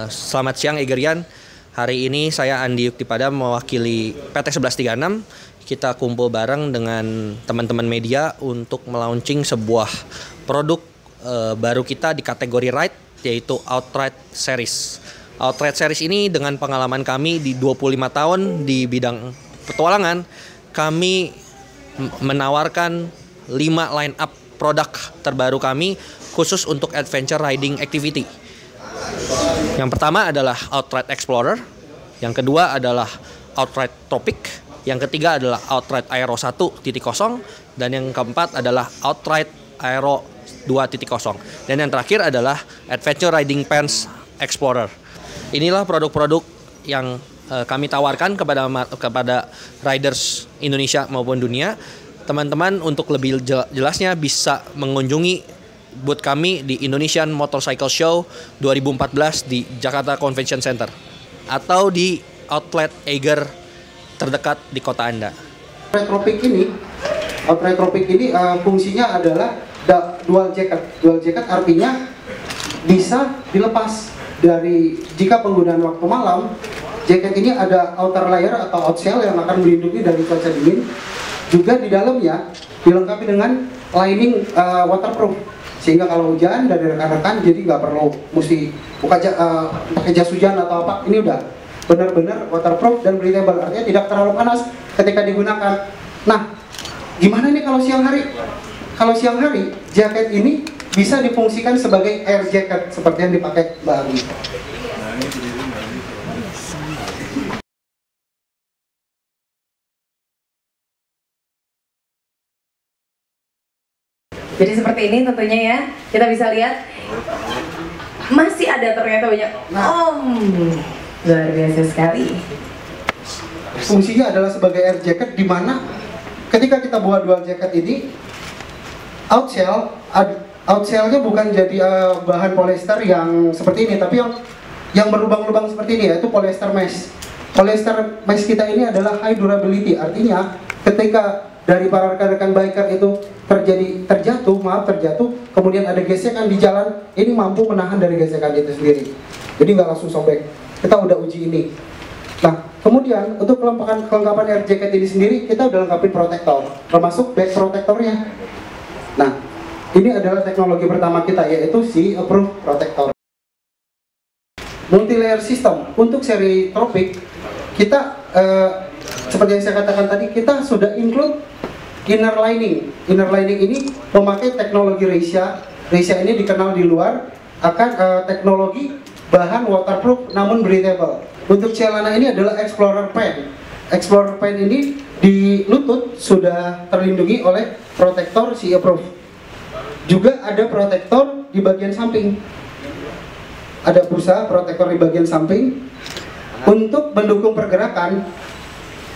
Selamat siang Egerian. Hari ini saya Andi Yuktipada mewakili PT 1136. Kita kumpul bareng dengan teman-teman media untuk melaunching sebuah produk baru kita di kategori ride, yaitu Outride Series. Outride Series ini dengan pengalaman kami di 25 tahun di bidang petualangan, kami menawarkan 5 line up produk terbaru kami khusus untuk adventure riding activity. Yang pertama adalah Outride Explorer, yang kedua adalah Outride Tropic, yang ketiga adalah Outride Aero 1.0, dan yang keempat adalah Outride Aero 2.0, dan yang terakhir adalah Adventure Riding Pants Explorer. Inilah produk-produk yang kami tawarkan kepada riders Indonesia maupun dunia. Teman-teman untuk lebih jelasnya bisa mengunjungi booth kami di Indonesian Motorcycle Show 2014 di Jakarta Convention Center atau di outlet Eiger terdekat di kota Anda. Outride Tropic ini fungsinya adalah dual jacket. Dual jacket artinya bisa dilepas dari jika penggunaan waktu malam. Jaket ini ada outer layer atau outshell yang akan melindungi dari cuaca dingin. Juga di dalamnya dilengkapi dengan lining waterproof, sehingga kalau hujan dari rekan-rekan jadi nggak perlu mesti pakai jas hujan atau apa. Ini udah benar-benar waterproof dan breathable, artinya tidak terlalu panas ketika digunakan. Nah, gimana nih kalau siang hari? Kalau siang hari, jaket ini bisa difungsikan sebagai air jacket seperti yang dipakai Mbak Ami. Jadi seperti ini tentunya ya, kita bisa lihat masih ada ternyata banyak. Luar biasa sekali. Fungsinya adalah sebagai air jacket, di mana ketika kita buat dual jacket ini, outshellnya bukan jadi bahan polyester yang seperti ini, tapi yang berlubang-lubang seperti ini, yaitu polyester mesh. Polyester mesh kita ini adalah high durability, artinya ketika dari para rekan-rekan biker itu terjatuh, kemudian ada gesekan di jalan, ini mampu menahan dari gesekan itu sendiri. Jadi nggak langsung sobek. Kita udah uji ini. Nah, kemudian untuk kelengkapan air jacket ini sendiri, kita udah lengkapin protektor, termasuk back protektornya. Nah, ini adalah teknologi pertama kita, yaitu CE Approved Protector. Multi-layer system. Untuk seri Tropic, kita seperti yang saya katakan tadi, kita sudah include inner lining. Inner lining ini memakai teknologi Reisa. Reisa ini dikenal di luar akan teknologi bahan waterproof namun breathable. Untuk celana ini adalah Explorer Pen. Explorer Pen ini di lutut sudah terlindungi oleh protektor CE Approved. Juga ada protektor di bagian samping. Ada busa protektor di bagian samping. Untuk mendukung pergerakan,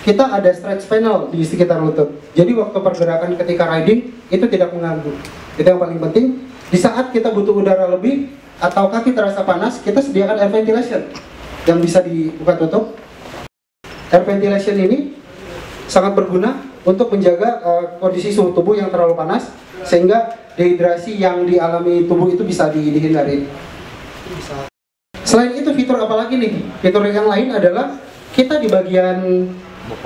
kita ada stretch panel di sekitar lutut. Jadi waktu pergerakan ketika riding itu tidak mengganggu. Itu yang paling penting. Di saat kita butuh udara lebih atau kaki terasa panas, kita sediakan air ventilation yang bisa dibuka tutup. Air ventilation ini sangat berguna untuk menjaga kondisi suhu tubuh yang terlalu panas, sehingga dehidrasi yang dialami tubuh itu bisa dihindari. Selain itu, fitur apa lagi nih? Fitur yang lain adalah kita di bagian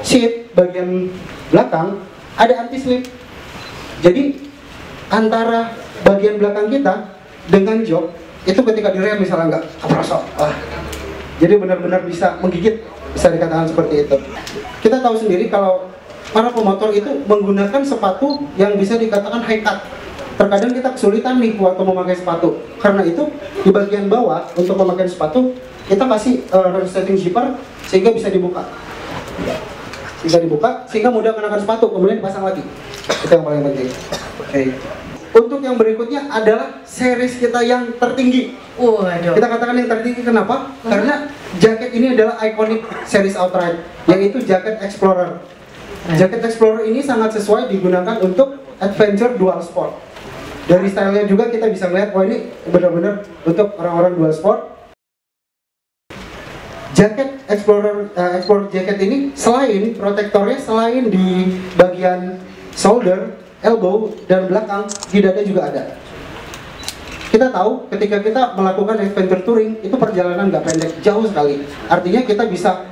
seat, bagian belakang ada anti-slip. Jadi antara bagian belakang kita dengan jok itu ketika direm misalnya nggak keprosok, jadi benar-benar bisa menggigit, bisa dikatakan seperti itu. Kita tahu sendiri kalau para pemotor itu menggunakan sepatu yang bisa dikatakan high cut. Terkadang kita kesulitan nih waktu memakai sepatu. Karena itu di bagian bawah untuk memakai sepatu kita kasih resetting zipper sehingga bisa dibuka. Sehingga mudah mengenakan sepatu, kemudian dipasang lagi. Itu yang paling penting. Oke. Untuk yang berikutnya adalah series kita yang tertinggi. Kita katakan yang tertinggi kenapa? Karena jaket ini adalah ikonik series Outride, yaitu jaket Explorer. Jaket Explorer ini sangat sesuai digunakan untuk adventure dual sport. Dari stylenya juga kita bisa melihat, wah ini benar-benar untuk orang-orang dual sport. Jaket Explorer jaket ini selain protektornya, selain di bagian shoulder, elbow, dan belakang, di dada juga ada. Kita tahu ketika kita melakukan adventure touring itu perjalanan nggak pendek, jauh sekali. Artinya kita bisa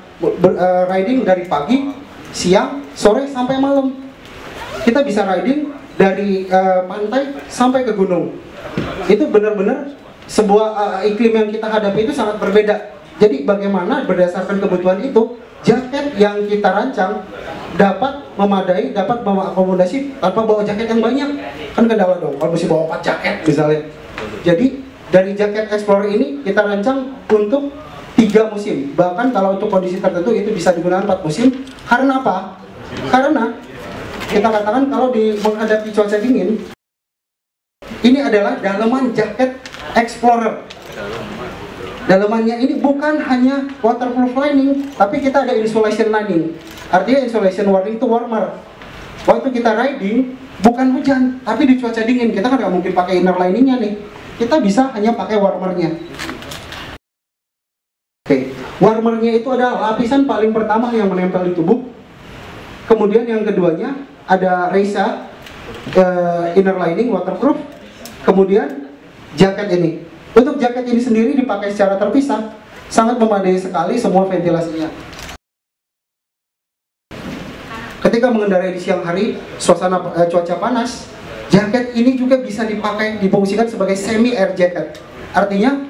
riding dari pagi, siang, sore sampai malam. Kita bisa riding dari pantai sampai ke gunung. Itu benar-benar sebuah iklim yang kita hadapi itu sangat berbeda. Jadi bagaimana berdasarkan kebutuhan itu, jaket yang kita rancang dapat memadai, dapat mengakomodasi tanpa bawa jaket yang banyak. Kan kendala dong, kalau mesti bawa 4 jaket misalnya. Jadi dari jaket Explorer ini kita rancang untuk 3 musim. Bahkan kalau untuk kondisi tertentu itu bisa digunakan 4 musim. Karena apa? Karena kita katakan kalau menghadapi cuaca dingin, ini adalah dalaman jaket Explorer. Dalamannya ini bukan hanya waterproof lining, tapi kita ada insulation lining. Artinya insulation warning itu warmer. Waktu kita riding, bukan hujan, tapi di cuaca dingin. Kita kan nggak mungkin pakai inner liningnya nih. Kita bisa hanya pakai warmernya. Oke, warmernya itu adalah lapisan paling pertama yang menempel di tubuh. Kemudian yang keduanya ada Reisa inner lining waterproof. Kemudian jaket ini. Untuk jaket ini sendiri dipakai secara terpisah, sangat memadai sekali semua ventilasinya. Ketika mengendarai di siang hari, suasana cuaca panas, jaket ini juga bisa dipakai, difungsikan sebagai semi air jacket. Artinya,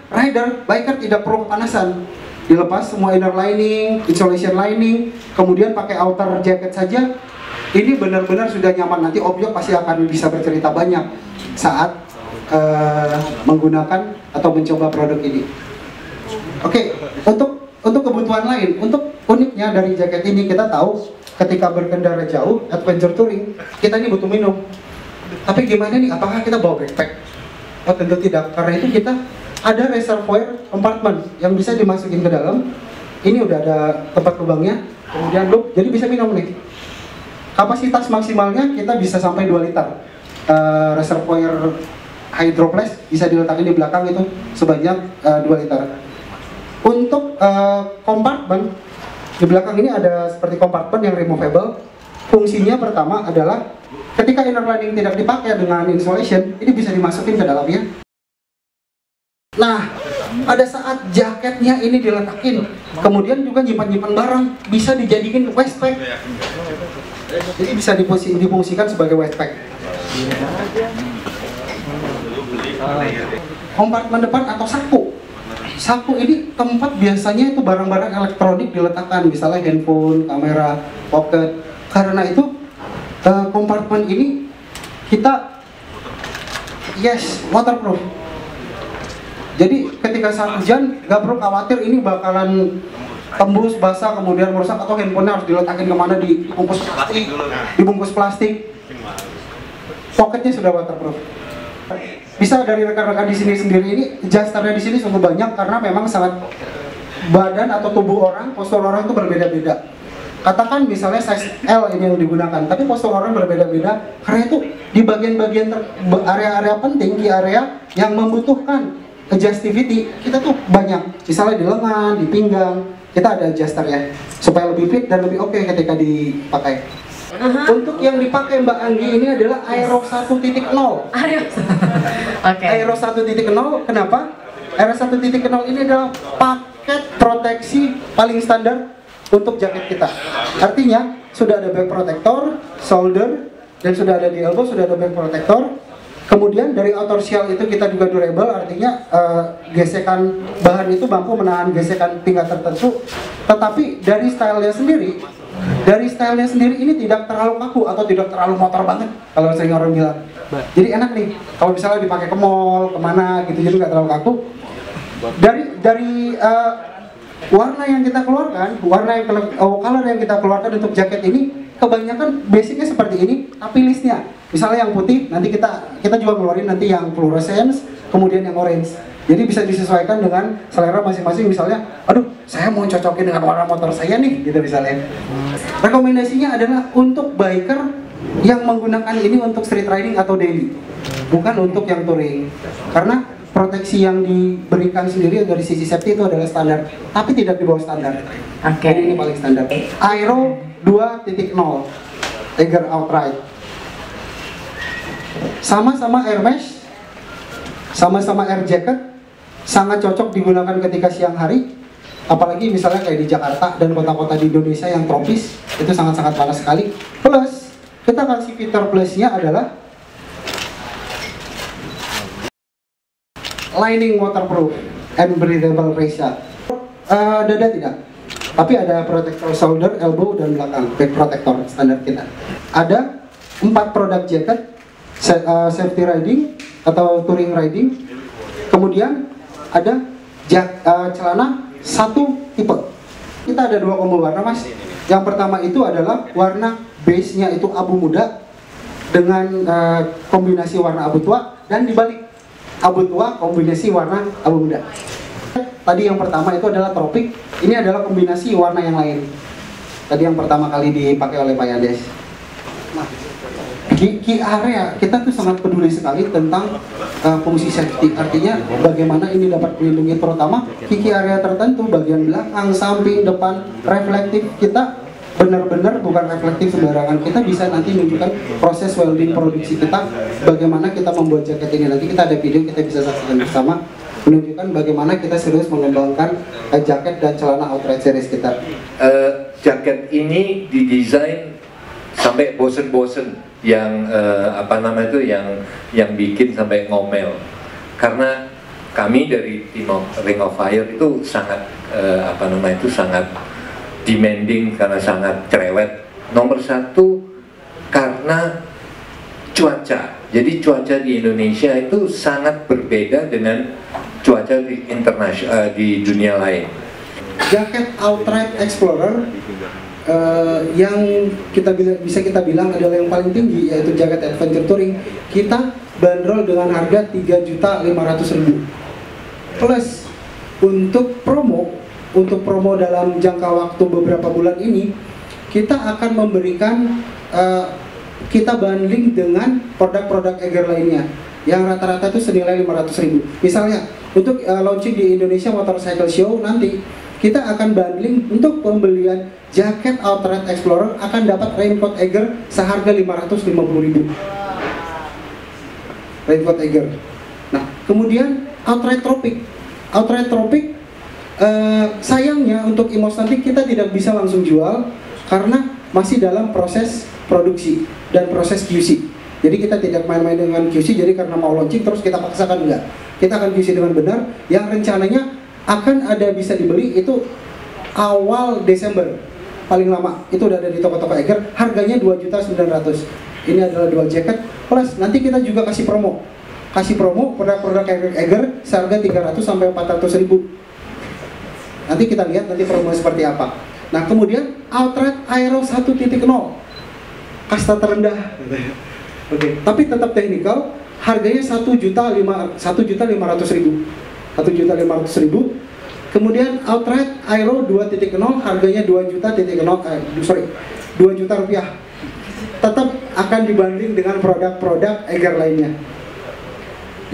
biker tidak perlu kepanasan. Dilepas semua inner lining, insulation lining, kemudian pakai outer jacket saja. Ini benar-benar sudah nyaman. Nanti objek pasti akan bisa bercerita banyak saat menggunakan atau mencoba produk ini. Oke, untuk kebutuhan lain, untuk uniknya dari jaket ini kita tahu ketika berkendara jauh, adventure touring, kita ini butuh minum. Tapi gimana nih? Apakah kita bawa backpack? Oh tentu tidak. Karena itu kita ada reservoir compartment yang bisa dimasukin ke dalam. Ini udah ada tempat lubangnya, kemudian loop, jadi bisa minum nih. Kapasitas maksimalnya kita bisa sampai 2 liter. Reservoir hydroplex bisa diletakkan di belakang itu sebanyak 2 liter. Untuk kompartemen di belakang ini ada seperti kompartemen yang removable. Fungsinya pertama adalah ketika inner lining tidak dipakai dengan insulation, ini bisa dimasukin ke dalamnya. Nah, pada saat jaketnya ini diletakin, kemudian juga nyimpan-nyimpan barang, bisa dijadikan waistpack. Jadi bisa difungsikan sebagai waistpack. Kompartemen depan atau saku. Saku ini tempat biasanya itu barang-barang elektronik diletakkan, misalnya handphone, kamera, pocket. Karena itu kompartemen ini kita waterproof. Jadi ketika saat hujan nggak perlu khawatir ini bakalan tembus, basah, kemudian merusak, atau handphonenya harus diletakin kemana, dibungkus plastik. Pocketnya sudah waterproof. Bisa dari rekan-rekan di sini sendiri, ini adjusternya di sini sungguh banyak karena memang sangat badan atau tubuh orang, postur orang itu berbeda-beda. Katakan misalnya size L ini yang digunakan, tapi postur orang berbeda-beda karena itu di bagian-bagian area-area penting, di area yang membutuhkan adjustivity kita tuh banyak. Misalnya di lengan, di pinggang, kita ada adjusternya supaya lebih fit dan lebih oke ketika dipakai. Untuk yang dipakai Mbak Anggi ini adalah Aero 1.0. Aero 1.0, kenapa? Aero 1.0 ini adalah paket proteksi paling standar untuk jaket kita. Artinya sudah ada back protector, shoulder, dan sudah ada di elbow, sudah ada back protector. Kemudian dari outer shell itu kita juga durable, artinya gesekan bahan itu mampu menahan gesekan tingkat tertentu. Tetapi dari stylenya sendiri ini tidak terlalu kaku atau tidak terlalu motor banget kalau sering orang bilang. Jadi enak nih kalau misalnya dipakai ke mall, kemana gitu, jadi nggak terlalu kaku. Dari warna yang kita keluarkan, color yang kita keluarkan untuk jaket ini kebanyakan basicnya seperti ini, tapi listnya misalnya yang putih, nanti kita juga ngeluarin nanti yang fluorescence, kemudian yang orange. Jadi bisa disesuaikan dengan selera masing-masing. Misalnya, aduh, saya mau cocokin dengan warna motor saya nih, gitu misalnya. Rekomendasinya adalah untuk biker yang menggunakan ini untuk street riding atau daily, bukan untuk yang touring. Karena proteksi yang diberikan sendiri dari sisi safety itu adalah standar, tapi tidak di bawah standar. Oke. Ini paling standar. Aero 2.0, Tiger Outright. Sama-sama air mesh, Sama-sama air jacket, sangat cocok digunakan ketika siang hari. Apalagi misalnya kayak di Jakarta dan kota-kota di Indonesia yang tropis, itu sangat-sangat panas sekali. Plus, kita kasih fitur plusnya adalah lining waterproof and breathable racia. Dada tidak, tapi ada protector shoulder, elbow, dan belakang, back protector standar kita. Ada 4 produk jacket, safety riding atau touring riding. Kemudian ada celana 1 tipe. Kita ada 2 combo warna, Mas. Yang pertama itu adalah warna base-nya itu abu muda dengan kombinasi warna abu tua, dan dibalik, abu tua kombinasi warna abu muda. Tadi yang pertama itu adalah tropik, ini adalah kombinasi warna yang lain. Tadi yang pertama kali dipakai oleh Pak Yades. Nah, key area kita tuh sangat peduli sekali tentang fungsi safety. Artinya bagaimana ini dapat melindungi terutama key area tertentu, bagian belakang, samping, depan, reflektif. Kita benar-benar bukan reflektif sembarangan. Kita bisa nanti menunjukkan proses welding produksi kita, bagaimana kita membuat jaket ini. Nanti kita ada video, kita bisa saksikan bersama, menunjukkan bagaimana kita serius mengembangkan jaket dan celana outright series kita. Jaket ini didesain sampai bosen-bosen yang yang bikin sampai ngomel, karena kami dari tim Ring of Fire itu sangat sangat demanding, karena sangat cerewet. Nomor 1 karena cuaca. Jadi cuaca di Indonesia itu sangat berbeda dengan cuaca di internasional, di dunia lain. Jaket Outright Explorer yang bisa kita bilang adalah yang paling tinggi, yaitu jaket Adventure Touring, kita bandrol dengan harga 3.500.000. Plus untuk promo dalam jangka waktu beberapa bulan ini, kita akan memberikan kita bundling dengan produk-produk Eiger lainnya yang rata-rata itu senilai 500.000. Misalnya untuk launching di Indonesia Motorcycle Show nanti, kita akan bundling untuk pembelian jaket Outright Explorer akan dapat raincoat Eiger seharga 550.000. Raincoat Eiger. Nah, kemudian Outright Tropic sayangnya untuk Imos nanti kita tidak bisa langsung jual karena masih dalam proses produksi dan proses QC. Jadi kita tidak main-main dengan QC, jadi karena mau launching terus kita paksakan, enggak. Kita akan QC dengan benar, yang rencananya akan ada bisa dibeli itu awal Desember paling lama. Itu udah ada di toko-toko Eiger, harganya 2.900.000. Ini adalah dual jacket, plus nanti kita juga kasih promo produk-produk Eiger seharga 300 sampai 400.000. Nanti kita lihat nanti promo seperti apa. Nah, kemudian Outright Aero 1.0 kasta terendah. Oke, tapi tetap technical, harganya 1.500.000. 1.500.000. Kemudian Outright Aero 2.0 harganya 2 juta rupiah. Tetap akan dibanding dengan produk-produk Eiger lainnya.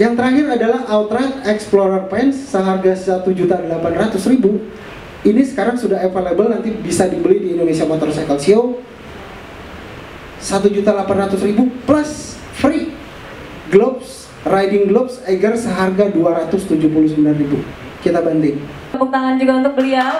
Yang terakhir adalah Outright Explorer Pants seharga 1.800.000. Ini sekarang sudah available, nanti bisa dibeli di Indonesia Motorcycle Show. 1.800.000 plus free gloves, riding gloves Eiger seharga 279.000. Kita banding. Tepuk tangan juga untuk beliau.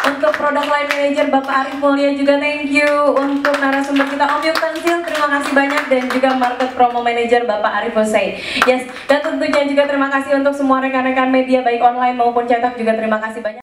Untuk produk line manager Bapak Arif Mulya juga thank you. Untuk narasumber kita Om Yuk Tansil, terima kasih banyak. Dan juga market promo manager Bapak Arif Hussein. Yes, dan tentunya juga terima kasih untuk semua rekan-rekan media baik online maupun cetak juga terima kasih banyak.